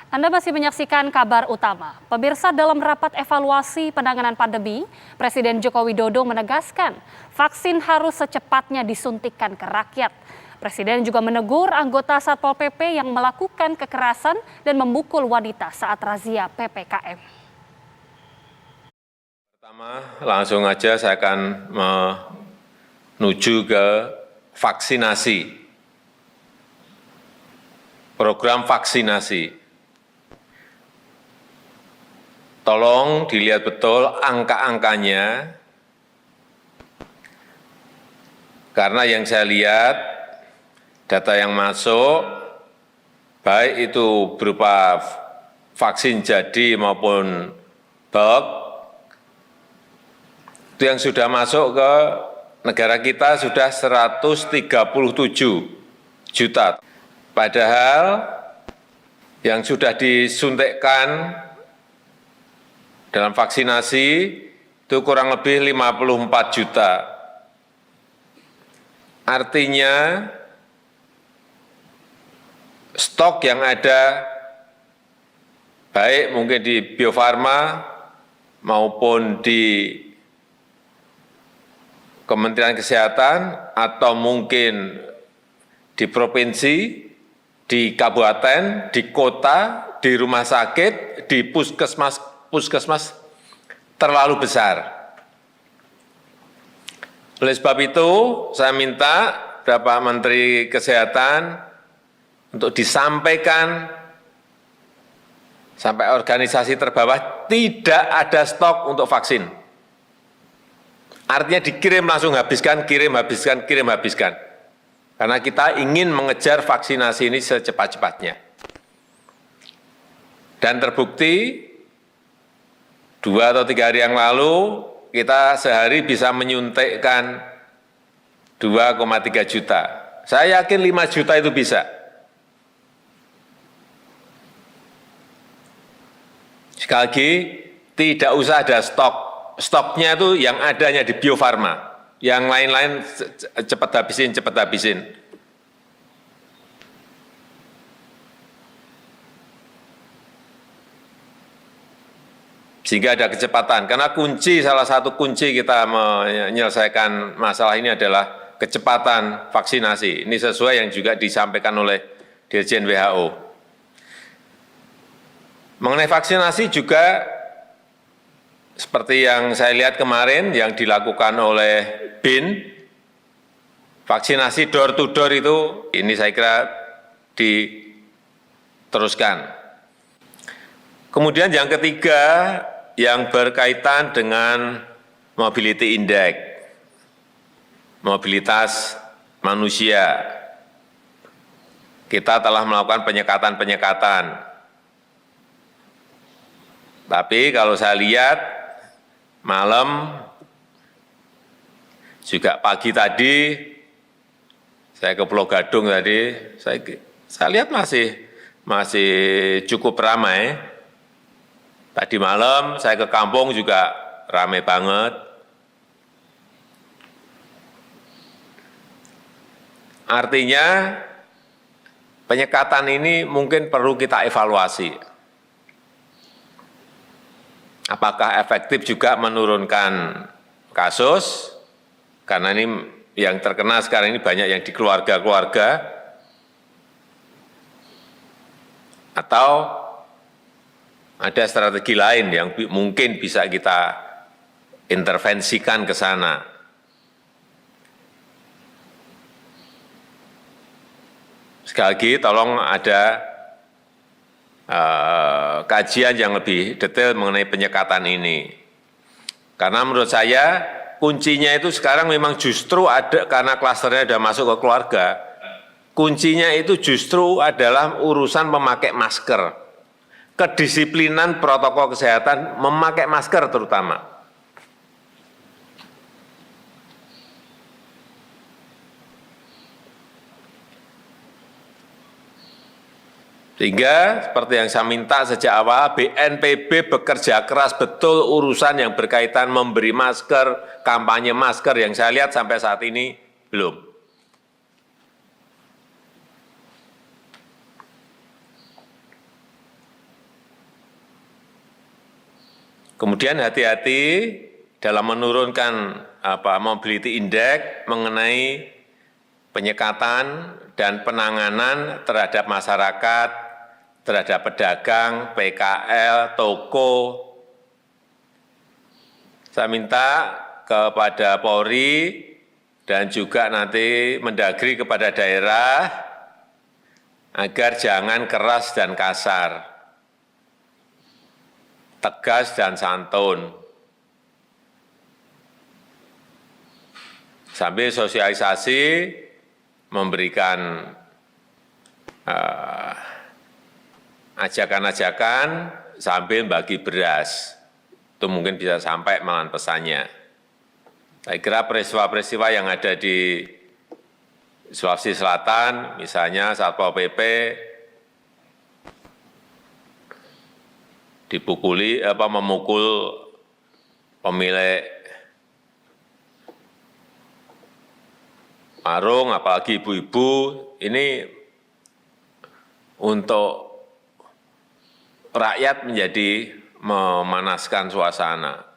Anda masih menyaksikan kabar utama. Pemirsa, dalam rapat evaluasi penanganan pandemi, Presiden Joko Widodo menegaskan vaksin harus secepatnya disuntikkan ke rakyat. Presiden juga menegur anggota Satpol PP yang melakukan kekerasan dan memukul wanita saat razia PPKM. Pertama, langsung aja saya akan menuju ke vaksinasi. Program vaksinasi. Tolong dilihat betul angka-angkanya, karena yang saya lihat data yang masuk, baik itu berupa vaksin jadi maupun bulk, itu yang sudah masuk ke negara kita sudah 137 juta. Padahal yang sudah disuntikkan dalam vaksinasi itu kurang lebih 54 juta. Artinya stok yang ada baik mungkin di Bio Farma maupun di Kementerian Kesehatan atau mungkin di provinsi, di kabupaten, di kota, di rumah sakit, di puskesmas terlalu besar. Oleh sebab itu, saya minta Bapak Menteri Kesehatan untuk disampaikan sampai organisasi terbawah tidak ada stok untuk vaksin. Artinya dikirim langsung habiskan, kirim habiskan, kirim habiskan. Karena kita ingin mengejar vaksinasi ini secepat-cepatnya. Dan terbukti 2 atau 3 hari yang lalu kita sehari bisa menyuntikkan 2,3 juta. Saya yakin 5 juta itu bisa. Sekali lagi, tidak usah ada stok. Stoknya itu yang adanya di Bio Farma. Yang lain-lain cepat habisin, cepat habisin. Sehingga ada kecepatan, karena salah satu kunci kita menyelesaikan masalah ini adalah kecepatan vaksinasi. Ini sesuai yang juga disampaikan oleh Dirjen WHO. Mengenai vaksinasi juga seperti yang saya lihat kemarin yang dilakukan oleh BIN, vaksinasi door to door itu, ini saya kira diteruskan. Kemudian yang ketiga, yang berkaitan dengan mobility index, mobilitas manusia. Kita telah melakukan penyekatan-penyekatan. Tapi kalau saya lihat, malam, juga pagi tadi, saya ke Pulau Gadung tadi, saya lihat masih cukup ramai. Tadi malam saya ke kampung juga ramai banget. Artinya penyekatan ini mungkin perlu kita evaluasi. Apakah efektif juga menurunkan kasus? Karena ini yang terkena sekarang ini banyak yang di keluarga-keluarga. Atau ada strategi lain yang mungkin bisa kita intervensikan ke sana. Sekali lagi, tolong ada kajian yang lebih detail mengenai penyekatan ini. Karena menurut saya, kuncinya itu sekarang memang justru ada karena klasternya sudah masuk ke keluarga. Kuncinya itu justru adalah urusan memakai masker. Kedisiplinan protokol kesehatan memakai masker terutama. Sehingga seperti yang saya minta sejak awal, BNPB bekerja keras betul urusan yang berkaitan memberi masker, kampanye masker yang saya lihat sampai saat ini belum. Kemudian hati-hati dalam menurunkan mobility index mengenai penyekatan dan penanganan terhadap masyarakat, terhadap pedagang, PKL, toko. Saya minta kepada Polri dan juga nanti Mendagri kepada daerah agar jangan keras dan kasar, tegas dan santun. Sambil sosialisasi memberikan ajakan-ajakan sambil bagi beras. Itu mungkin bisa sampai malahan pesannya. Saya kira peristiwa-peristiwa yang ada di Sulawesi Selatan, misalnya Satpol PP memukul pemilik warung, apalagi ibu-ibu, ini untuk rakyat menjadi memanaskan suasana.